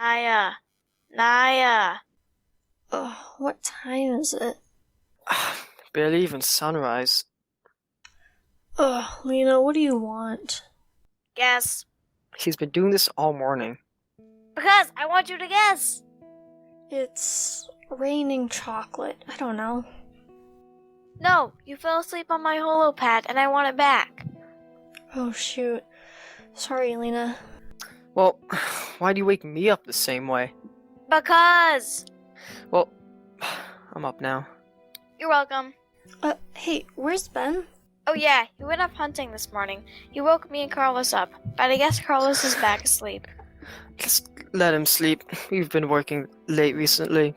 Naya. Naya. Ugh, what time is it? Barely even sunrise. Ugh, Lina, what do you want? Guess. He's been doing this all morning. Because I want you to guess. It's raining chocolate. I don't know. No, you fell asleep on my holo pad and I want it back. Oh, shoot. Sorry, Lina. Well, why do you wake me up the same way? Because. Well, I'm up now. You're welcome. Hey, where's Ben? Oh yeah, he went up hunting this morning. He woke me and Carlos up, but I guess Carlos is back asleep. Just let him sleep. We've been working late recently.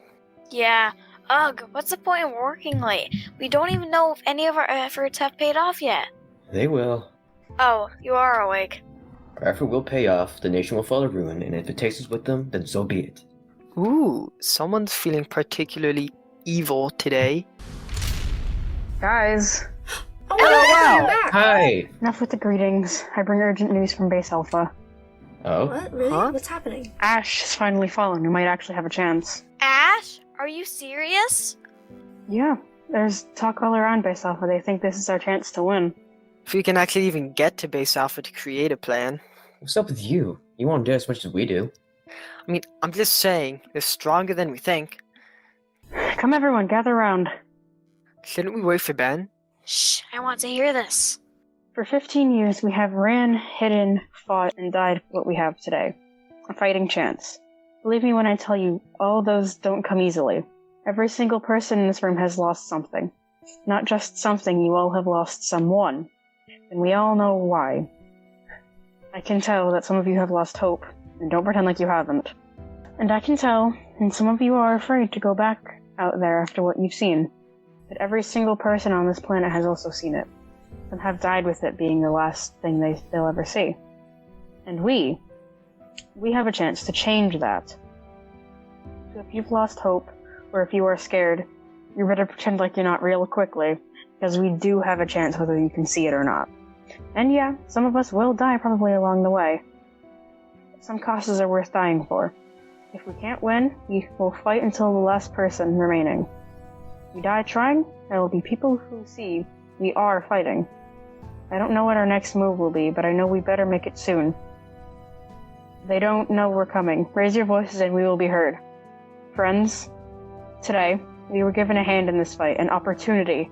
Yeah. Ugh, what's the point of working late? We don't even know if any of our efforts have paid off yet. They will. Oh, you are awake. Our effort will pay off, the nation will fall to ruin, and if it takes us with them, then so be it. Ooh, someone's feeling particularly evil today. Guys, Oh, wow. you're back. Hi! enough with the greetings. I bring urgent news from Base Alpha. Oh? What? Really? Huh? What's happening? Ash has finally fallen. We might actually have a chance. Ash? Are you serious? Yeah, there's talk all around Base Alpha. They think this is our chance to win. If we can actually even get to Base Alpha to create a plan. What's up with you? You won't do as much as we do. I mean, I'm just saying, they're stronger than we think. Come everyone, gather round. Shouldn't we wait for Ben? Shh, I want to hear this. For 15 years, we have ran, hidden, fought, and died for what we have today. A fighting chance. Believe me when I tell you, all those don't come easily. Every single person in this room has lost something. Not just something, you all have lost someone. And we all know why. I can tell that some of you have lost hope, and don't pretend like you haven't. And I can tell, and some of you are afraid to go back out there after what you've seen. But every single person on this planet has also seen it. Some have died with it being the last thing they'll ever see. And we have a chance to change that. So if you've lost hope, or if you are scared, you better pretend like you're not real quickly, because we do have a chance whether you can see it or not. And yeah, some of us will die probably along the way. Some causes are worth dying for. If we can't win, we will fight until the last person remaining. If we die trying, there will be people who see we are fighting. I don't know what our next move will be, but I know we better make it soon. They don't know we're coming. Raise your voices and we will be heard. Friends, today, we were given a hand in this fight, an opportunity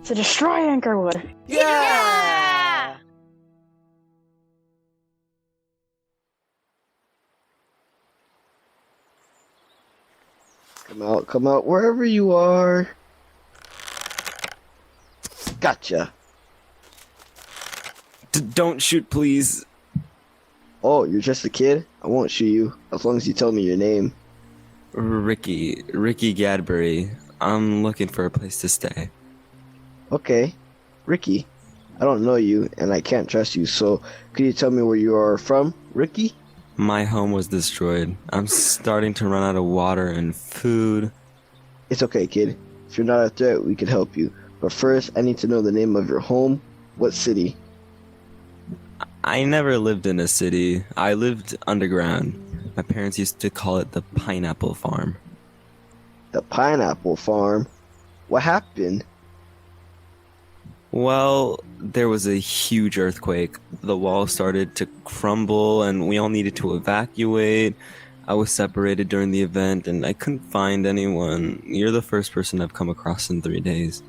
to destroy Anchorwood. Yeah! Come out, wherever you are. Gotcha. Don't shoot, please. Oh, you're just a kid? I won't shoot you, as long as you tell me your name. Ricky Gadbury. I'm looking for a place to stay. Okay. Ricky, I don't know you, and I can't trust you, so could you tell me where you are from, Ricky? My home was destroyed. I'm starting to run out of water and food. It's okay, kid. If you're not a threat, we can help you. But first, I need to know the name of your home. What city? I never lived in a city. I lived underground. My parents used to call it the Pineapple Farm. The Pineapple Farm? What happened? Well, there was a huge earthquake. The wall started to crumble and we all needed to evacuate. I was separated during the event and I couldn't find anyone. You're the first person I've come across in 3 days.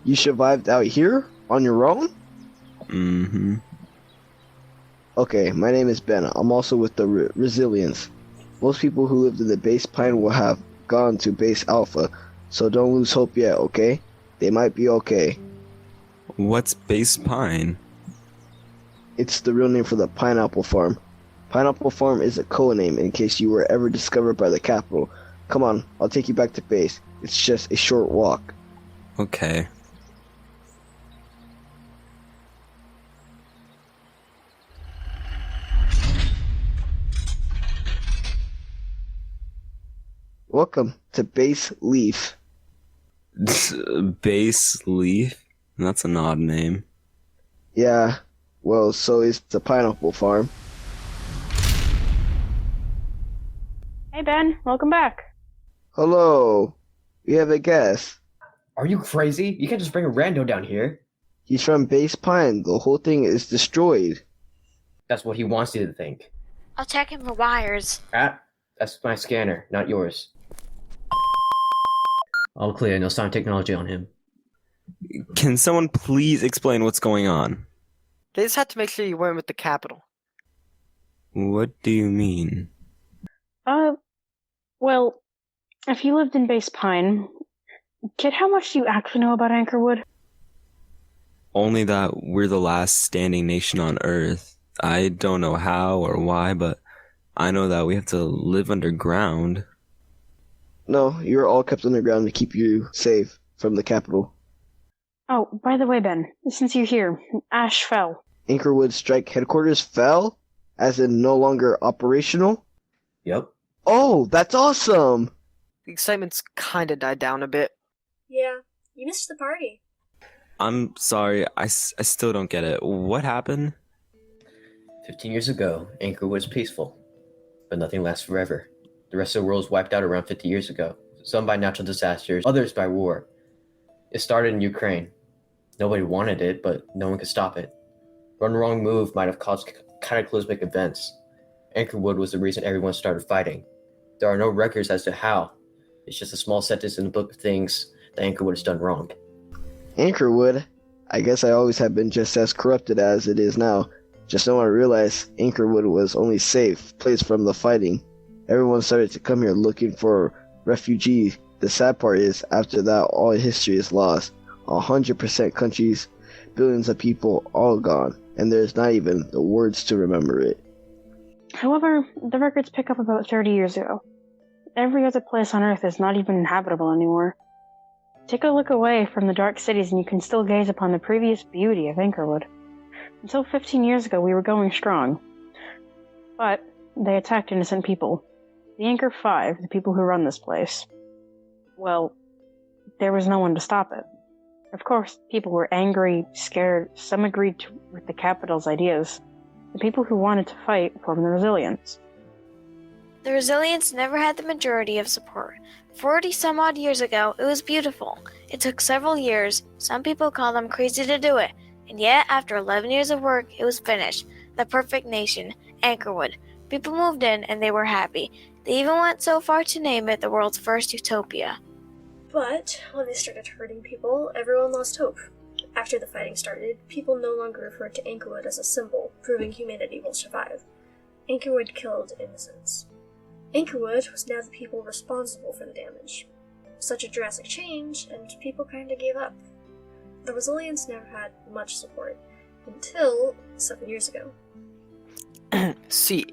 You survived out here? On your own? Mm-hmm. Okay, my name is Ben. I'm also with the Resilience. Most people who lived in the base Pine will have gone to base Alpha, so don't lose hope yet, okay? They might be okay. What's Base Pine? It's the real name for the Pineapple Farm. Pineapple Farm is a code name in case you were ever discovered by the Capitol. Come on, I'll take you back to base. It's just a short walk. Okay. Welcome to Base Leaf. Base Leaf? That's an odd name. Yeah, well, so is the Pineapple Farm. Hey Ben, welcome back. Hello. We have a guest. Are you crazy? You can't just bring a rando down here. He's from Base Pine. The whole thing is destroyed. That's what he wants you to think. I'll check him for wires. That's my scanner, not yours. All clear, no sound technology on him. Can someone please explain what's going on? They just had to make sure you weren't with the capital. What do you mean? Well, if you lived in Base Pine, kid, how much do you actually know about Anchorwood? Only that we're the last standing nation on Earth. I don't know how or why, but I know that we have to live underground. No, you're all kept underground to keep you safe from the capital. Oh, by the way, Ben, since you're here, Ash fell. Anchorwood Strike Headquarters fell? As in no longer operational? Yep. Oh, that's awesome! The excitement's kinda died down a bit. Yeah, you missed the party. I'm sorry, I still don't get it. What happened? 15 years ago, Anchorwood was peaceful. But nothing lasts forever. The rest of the world was wiped out around 50 years ago. Some by natural disasters, others by war. It started in Ukraine. Nobody wanted it, but no one could stop it. One wrong move might have caused cataclysmic events. Anchorwood was the reason everyone started fighting. There are no records as to how. It's just a small sentence in the book of things that Anchorwood has done wrong. Anchorwood? I guess I always have been just as corrupted as it is now. Just no one realized Anchorwood was only safe place from the fighting. Everyone started to come here looking for refugees. The sad part is, after that, all history is lost. 100% countries, billions of people, all gone. And there's not even the words to remember it. However, the records pick up about 30 years ago. Every other place on Earth is not even inhabitable anymore. Take a look away from the dark cities and you can still gaze upon the previous beauty of Anchorwood. Until 15 years ago, we were going strong. But they attacked innocent people. The Anchor 5, the people who run this place. Well, there was no one to stop it. Of course, people were angry, scared, some agreed with the capital's ideas. The people who wanted to fight formed the Resilience. The Resilience never had the majority of support. 40 some odd years ago, it was beautiful. It took several years. Some people call them crazy to do it. And yet, after 11 years of work, it was finished. The perfect nation, Anchorwood. People moved in and they were happy. They even went so far to name it the world's first utopia. But when they started hurting people, everyone lost hope. After the fighting started, people no longer referred to Anchorwood as a symbol, proving humanity will survive. Anchorwood killed innocents. Anchorwood was now the people responsible for the damage. Such a drastic change, and people kinda gave up. The Resilience never had much support, until 7 years ago. See,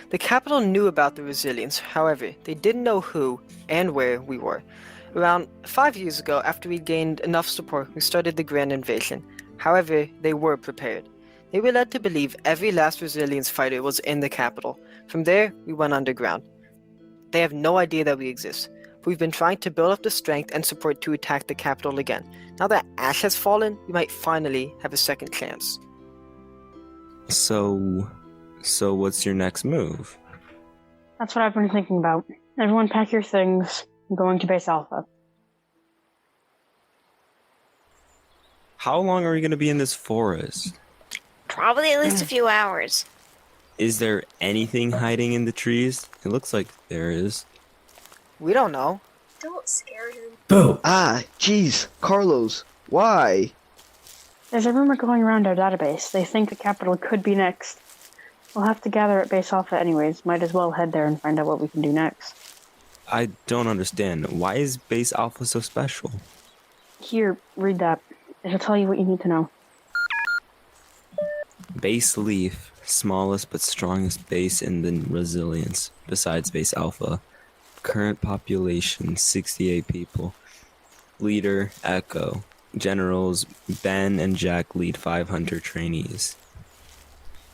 the capital knew about the Resilience, however, they didn't know who and where we were. Around 5 years ago, after we gained enough support, we started the grand invasion. However, they were prepared. They were led to believe every last Resilience fighter was in the capital. From there, we went underground. They have no idea that we exist. We've been trying to build up the strength and support to attack the capital again. Now that Ash has fallen, we might finally have a second chance. So what's your next move? That's what I've been thinking about. Everyone pack your things. I'm going to Base Alpha. How long are we going to be in this forest? Probably at least a few hours. Is there anything hiding in the trees? It looks like there is. We don't know. Don't scare him. Boom! Ah, jeez, Carlos, why? There's a rumor going around our database. They think the capital could be next. We'll have to gather at Base Alpha anyways. Might as well head there and find out what we can do next. I don't understand. Why is Base Alpha so special? Here, read that. It'll tell you what you need to know. Base Leaf, smallest but strongest base in the Resilience, besides Base Alpha. Current population, 68 people. Leader, Echo. Generals, Ben and Jack lead 500 trainees.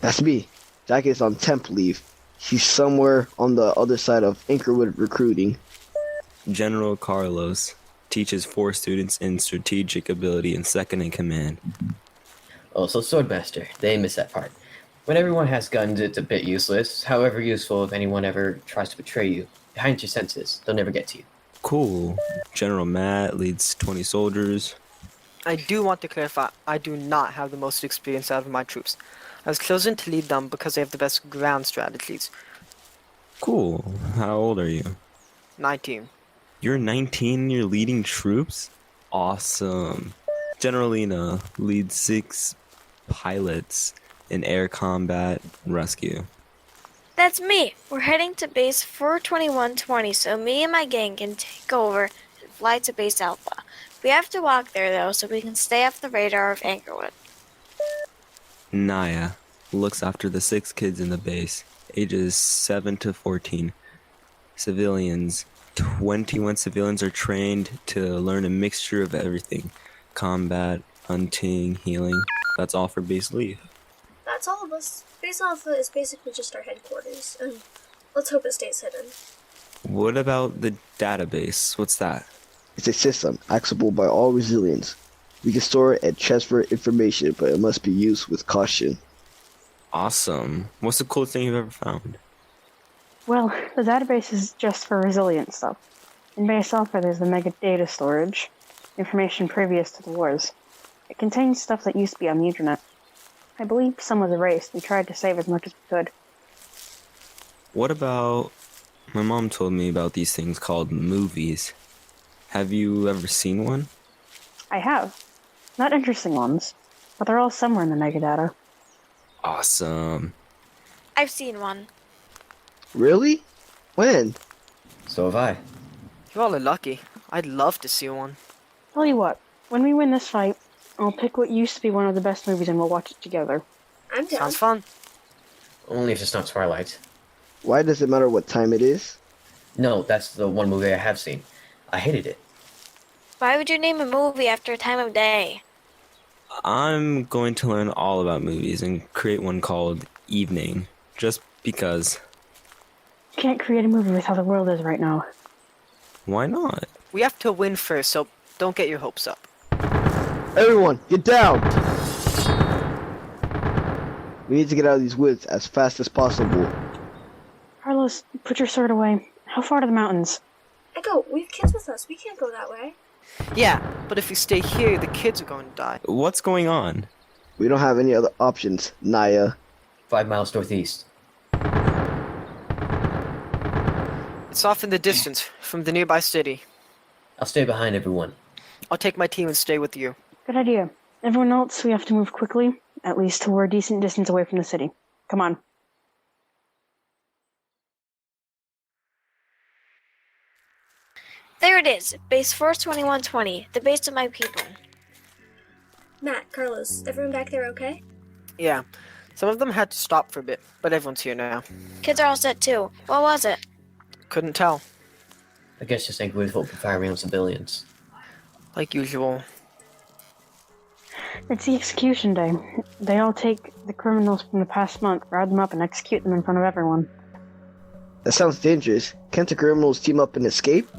That's me. Jack is on temp leave. He's somewhere on the other side of Anchorwood recruiting. General Carlos teaches 4 students in strategic ability and second in command. Oh, so Swordmaster. They miss that part. When everyone has guns, it's a bit useless. However useful if anyone ever tries to betray you. Behind your senses, they'll never get to you. Cool. General Matt leads 20 soldiers. I do want to clarify, I do not have the most experience out of my troops. I was chosen to lead them because they have the best ground strategies. Cool. How old are you? 19. You're 19 and you're leading troops? Awesome. General Lina leads 6 pilots in air combat rescue. That's me. We're heading to base 42120 so me and my gang can take over and fly to base Alpha. We have to walk there though so we can stay off the radar of Anchorwood. Naya looks after the 6 kids in the base, ages 7 to 14. Civilians. 21 civilians are trained to learn a mixture of everything. Combat, hunting, healing. That's all for base leave. That's all of us. Base Alpha is basically just our headquarters, and let's hope it stays hidden. What about the database? What's that? It's a system accessible by all Resilients. We can store and transfer information, but it must be used with caution. Awesome. What's the coolest thing you've ever found? Well, the database is just for resilient stuff. In base Alpha, there's the mega data storage, information previous to the wars. It contains stuff that used to be on the internet. I believe some was erased. We tried to save as much as we could. What about... My mom told me about these things called movies. Have you ever seen one? I have. Not interesting ones, but they're all somewhere in the megadata. Awesome. I've seen one. Really? When? So have I. You all are lucky. I'd love to see one. Tell you what, when we win this fight, I'll pick what used to be one of the best movies and we'll watch it together. I'm down. Sounds fun. Only if it's not Twilight. Why does it matter what time it is? No, that's the one movie I have seen. I hated it. Why would you name a movie after a time of day? I'm going to learn all about movies and create one called Evening, just because. Can't create a movie with how the world is right now. Why not? We have to win first, so don't get your hopes up. Everyone, get down! We need to get out of these woods as fast as possible. Carlos, put your sword away. How far to the mountains? Echo, we have kids with us. We can't go that way. Yeah, but if we stay here, the kids are going to die. What's going on? We don't have any other options, Naya. 5 miles northeast. It's off in the distance, from the nearby city. I'll stay behind everyone. I'll take my team and stay with you. Good idea. Everyone else, we have to move quickly, at least to a decent distance away from the city. Come on. There it is, base 42120, the base of my people. Matt, Carlos, everyone back there okay? Yeah, some of them had to stop for a bit, but everyone's here now. Kids are all set too. What was it? Couldn't tell. I guess just Anchorwood folk for firing on civilians. Like usual. It's the execution day. They all take the criminals from the past month, round them up, and execute them in front of everyone. That sounds dangerous. Can't the criminals team up and escape?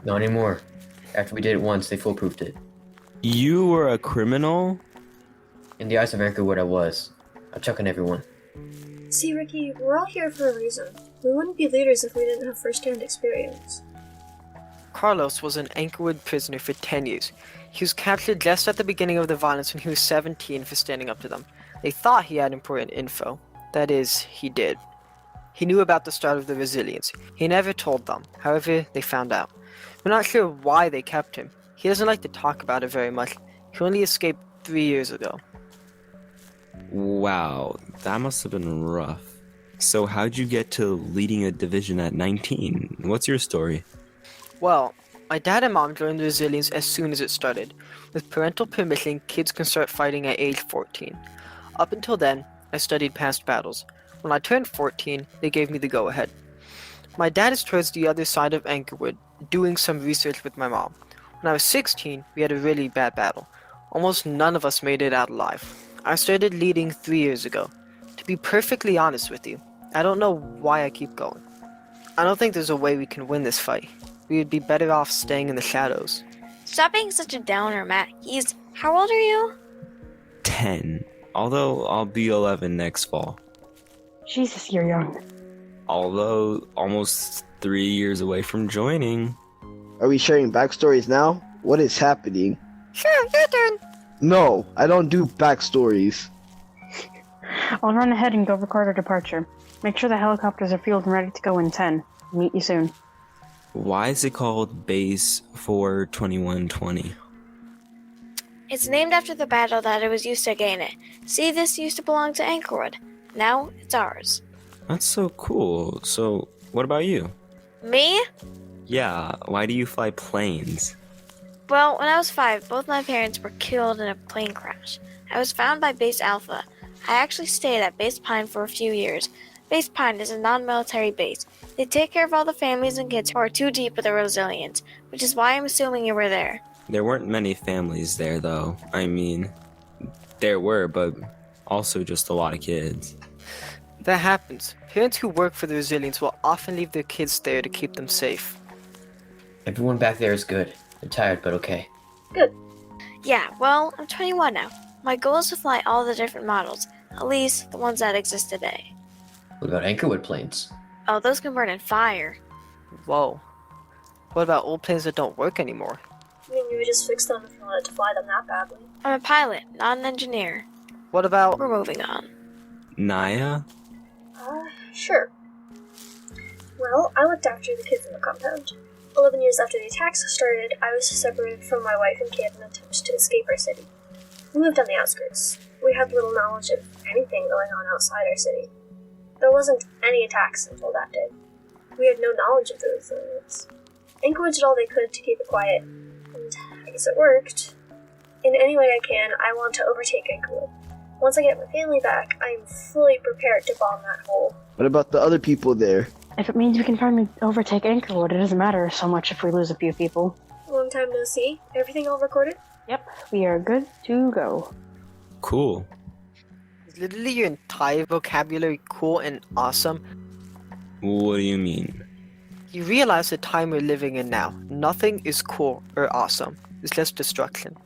Not anymore. After we did it once, they foolproofed it. You were a criminal? In the eyes of Anchorwood, I was. I'm chucking everyone. See, Ricky, we're all here for a reason. We wouldn't be leaders if we didn't have first-hand experience. Carlos was an Anchorwood prisoner for 10 years. He was captured just at the beginning of the violence when he was 17 for standing up to them. They thought he had important info. That is, he did. He knew about the start of the Resilience. He never told them. However, they found out. We're not sure why they kept him. He doesn't like to talk about it very much. He only escaped 3 years ago. Wow, that must have been rough. So how'd you get to leading a division at 19? What's your story? Well, my dad and mom joined the Resilience as soon as it started. With parental permission, kids can start fighting at age 14. Up until then, I studied past battles. When I turned 14, they gave me the go-ahead. My dad is towards the other side of Anchorwood, doing some research with my mom. When I was 16, we had a really bad battle. Almost none of us made it out alive. I started leading 3 years ago. To be perfectly honest with you, I don't know why I keep going. I don't think there's a way we can win this fight. We would be better off staying in the shadows. Stop being such a downer, Matt. How old are you? 10. Although I'll be 11 next fall. Jesus, you're young. Although almost 3 years away from joining. Are we sharing backstories now? What is happening? Sure, your turn. No, I don't do backstories. I'll run ahead and go record our departure. Make sure the helicopters are fueled and ready to go in 10. Meet you soon. Why is it called Base 42120? It's named after the battle that it was used to gain it. See, this used to belong to Anchorwood. Now it's ours. That's so cool. So, what about you? Me? Yeah, why do you fly planes? Well, when I was 5, both my parents were killed in a plane crash. I was found by Base Alpha. I actually stayed at Base Pine for a few years. Base Pine is a non-military base. They take care of all the families and kids who are too deep with the Rosalians, which is why I'm assuming you were there. There weren't many families there, though. I mean, there were, but also just a lot of kids. That happens. Parents who work for the Resilients will often leave their kids there to keep them safe. Everyone back there is good. They're tired, but okay. Yeah, well, I'm 21 now. My goal is to fly all the different models, at least the ones that exist today. What about Anchorwood planes? Oh, those can burn in fire. Whoa. What about old planes that don't work anymore? I mean, you would just fix them if you wanted to fly them that badly. I'm a pilot, not an engineer. What about... We're moving on. Naya? Sure. Well, I looked after the kids in the compound. 11 years after the attacks started, I was separated from my wife and kid in an attempt to escape our city. We lived on the outskirts. We had little knowledge of anything going on outside our city. There wasn't any attacks until that day. We had no knowledge of the Resilients. Anchorwood did all they could to keep it quiet, and I guess it worked. In any way I can, I want to overtake Anchorwood. Once I get my family back, I am fully prepared to bomb that hole. What about the other people there? If it means we can finally overtake Anchorwood, it doesn't matter so much if we lose a few people. Long time no see. Everything all recorded? Yep, we are good to go. Cool. Is literally your entire vocabulary cool and awesome? What do you mean? You realize the time we're living in now. Nothing is cool or awesome. It's just destruction.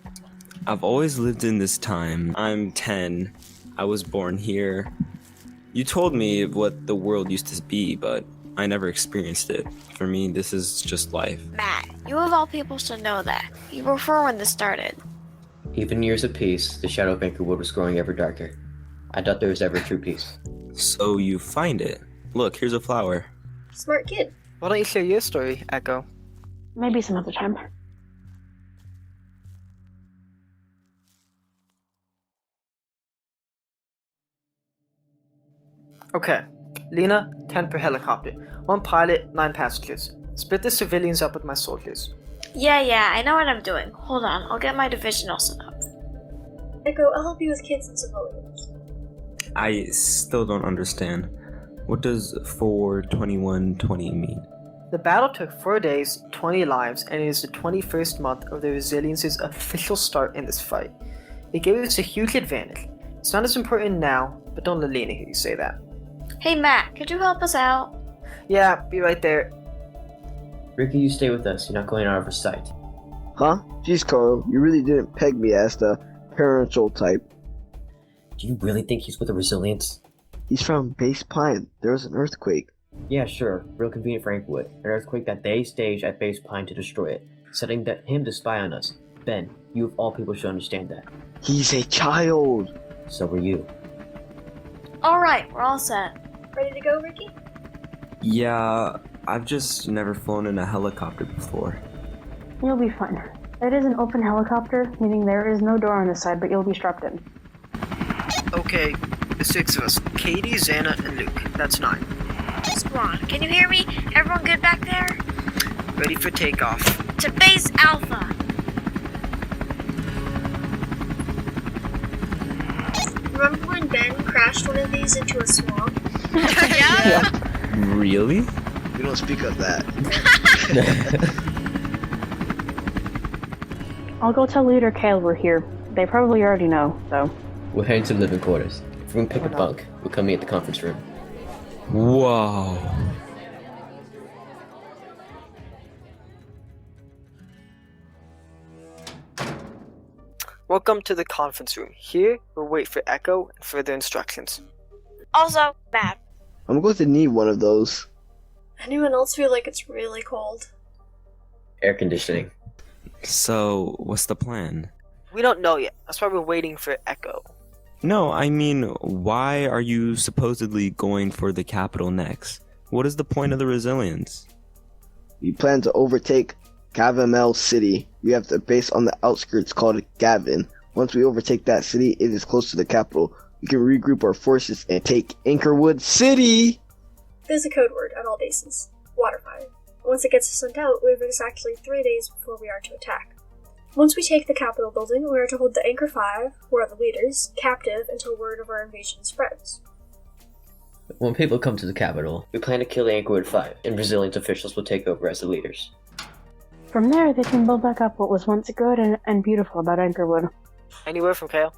I've always lived in this time. I'm 10. I was born here. You told me what the world used to be, but I never experienced it. For me, this is just life. Matt, you of all people should know that. You were 4 when this started. Even in years of peace, the shadow of Anchorwood was growing ever darker. I doubt there was ever true peace. So you find it. Look, here's a flower. Smart kid. Why don't you share your story, Echo? Maybe some other time. Okay. Lina, 10 per helicopter. 1 pilot, 9 passengers. Split the civilians up with my soldiers. Yeah, I know what I'm doing. Hold on, I'll get my division all set up. Echo, I'll help you with kids and civilians. I still don't understand. What does 42120 mean? The battle took 4 days, 20 lives, and it is the 21st month of the Resilience's official start in this fight. It gave us a huge advantage. It's not as important now, but don't let Lina hear you say that. Hey Matt, could you help us out? Yeah, be right there. Ricky, you stay with us. You're not going out of our sight. Huh? Jeez, Carl, you really didn't peg me as the parental type. Do you really think he's with the Resilients? He's from Base Pine. There was an earthquake. Yeah, sure. Real convenient for Anchorwood. An earthquake that they staged at Base Pine to destroy it, setting him to spy on us. Ben, you of all people should understand that. He's a child. So were you. Alright, we're all set. Ready to go, Ricky? Yeah, I've just never flown in a helicopter before. You'll be fine. It is an open helicopter, meaning there is no door on this side, but you'll be strapped in. Okay, the 6 of us. Katie, Xana, and Luke. That's 9. Squad, can you hear me? Everyone good back there? Ready for takeoff. To Base Alpha! Remember when Ben crashed one of these into a swamp? Yeah? Really? We don't speak of that. I'll go tell Leader Kale we're here. They probably already know, so. We're heading to the living quarters. If we can pick a bunk, we'll come meet at the conference room. Whoa. Welcome to the conference room. Here, we'll wait for Echo and further instructions. Also, Matt. I'm going to need one of those. Anyone else feel like it's really cold? Air conditioning. So, what's the plan? We don't know yet. That's why we're waiting for Echo. No, I mean, why are you supposedly going for the capital next? What is the point of the resilience? We plan to overtake Gavamel City. We have the base on the outskirts called Gavin. Once we overtake that city, it is close to the capital. We can regroup our forces and take Anchorwood City! There's a code word at all bases. Waterfire. Once it gets sent out, we have exactly 3 days before we are to attack. Once we take the Capitol building, we are to hold the Anchor 5, who are the leaders, captive until word of our invasion spreads. When people come to the capital, we plan to kill the Anchorwood 5, and Brazilian officials will take over as the leaders. From there, they can build back up what was once good and beautiful about Anchorwood. Anywhere from Kale?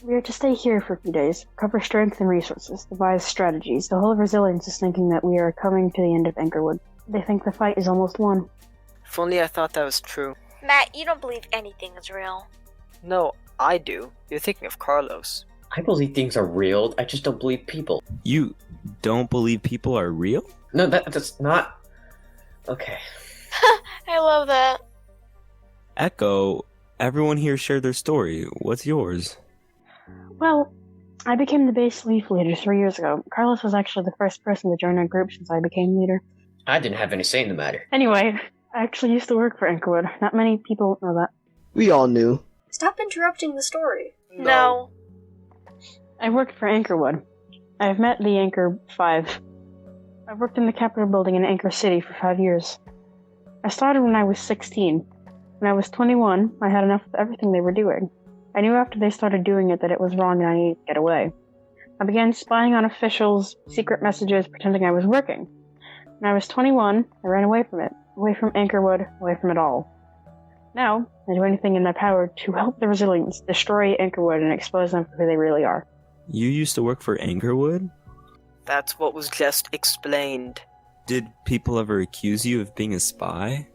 We are to stay here for a few days, cover strength and resources, devise strategies. The whole of Resilience is thinking that we are coming to the end of Anchorwood. They think the fight is almost won. If only I thought that was true. Matt, you don't believe anything is real. No, I do. You're thinking of Carlos. I believe things are real, I just don't believe people. You don't believe people are real? No, that's not... Okay. I love that. Echo, everyone here shared their story. What's yours? Well, I became the base leaf leader 3 years ago. Carlos was actually the first person to join our group since I became leader. I didn't have any say in the matter. Anyway, I actually used to work for Anchorwood. Not many people know that. We all knew. Stop interrupting the story. No. I worked for Anchorwood. I've met the Anchor 5. I worked in the Capitol building in Anchor City for 5 years. I started when I was 16. When I was 21, I had enough of everything they were doing. I knew after they started doing it that it was wrong and I needed to get away. I began spying on officials, secret messages, pretending I was working. When I was 21, I ran away from it. Away from Anchorwood, away from it all. Now, I do anything in my power to help the Resilients destroy Anchorwood and expose them for who they really are. You used to work for Anchorwood? That's what was just explained. Did people ever accuse you of being a spy?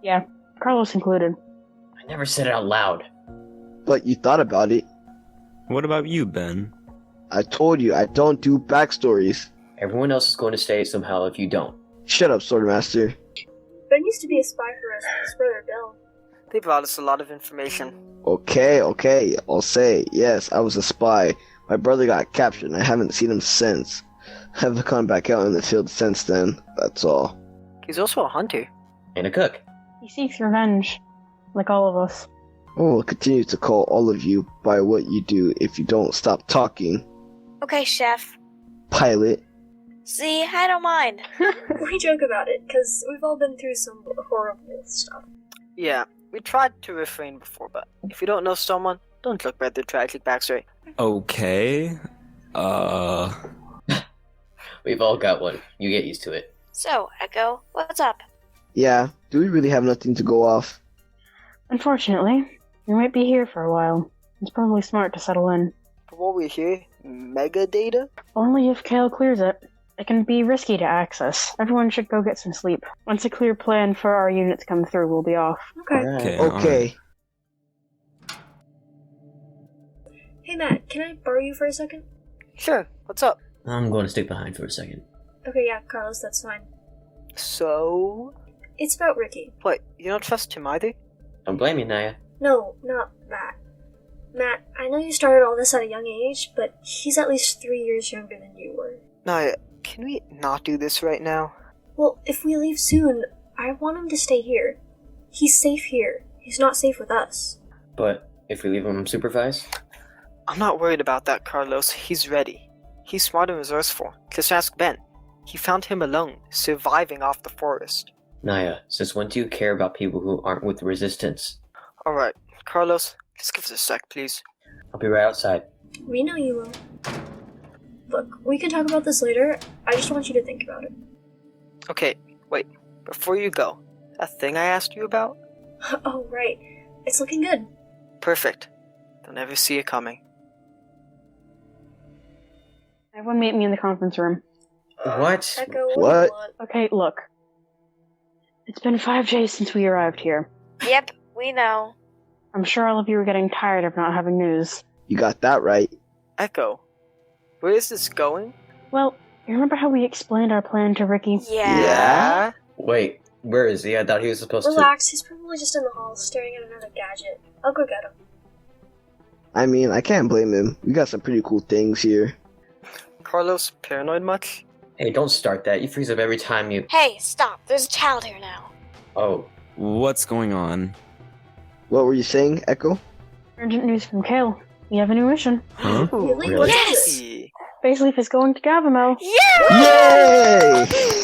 Yeah, Carlos included. I never said it out loud. But you thought about it. What about you, Ben? I told you I don't do backstories. Everyone else is going to say it somehow if you don't. Shut up, Swordmaster. Ben used to be a spy for us and his brother Bill. They brought us a lot of information. Okay, I'll say, yes, I was a spy. My brother got captured and I haven't seen him since. I haven't come back out in the field since then, that's all. He's also a hunter. And a cook. He seeks revenge, like all of us. I will continue to call all of you by what you do if you don't stop talking. Okay, Chef. Pilot. See, I don't mind. We joke about it, because we've all been through some horrible stuff. Yeah, we tried to refrain before, but if you don't know someone, don't look at their tragic backstory. Okay. We've all got one. You get used to it. So, Echo, what's up? Yeah, do we really have nothing to go off? Unfortunately, we might be here for a while. It's probably smart to settle in. But while we're here, mega data? Only if Kale clears it. It can be risky to access. Everyone should go get some sleep. Once a clear plan for our units come through, we'll be off. Okay. Okay. Okay. Hey Matt, can I borrow you for a second? Sure, what's up? I'm going to stick behind for a second. Okay, yeah, Carlos, that's fine. So... It's about Ricky. What, you don't trust him either? Don't blame me, Naya. No, not Matt. Matt, I know you started all this at a young age, but he's at least 3 years younger than you were. Naya, can we not do this right now? Well, if we leave soon, I want him to stay here. He's safe here. He's not safe with us. But if we leave him unsupervised? I'm not worried about that, Carlos. He's ready. He's smart and resourceful. Just ask Ben. He found him alone, surviving off the forest. Naya, since when do you care about people who aren't with the resistance? Alright, Carlos, just give us a sec, please. I'll be right outside. We know you will. Look, we can talk about this later. I just want you to think about it. Okay, wait. Before you go, that thing I asked you about? Oh, right. It's looking good. Perfect. They'll never see it coming. Everyone meet me in the conference room. What? Echo, What? do you want? Okay, look. It's been 5 days since we arrived here. Yep, we know. I'm sure all of you are getting tired of not having news. You got that right. Echo, where is this going? Well, You remember how we explained our plan to Ricky? Yeah. Wait, where is he? I thought he was supposed Relax, he's probably just in the hall staring at another gadget. I'll go get him. I mean, I can't blame him. We got some pretty cool things here. Carlos, paranoid much? to. Hey, don't start that. You freeze up every time you. Hey, stop. There's a child here now. Oh, What's going on? What were you saying, Echo? Urgent news from Kale. We have a new mission. huh? Really? Really? Yes! Hey. Space Leaf is going to Gavamo. Yeah! Yay!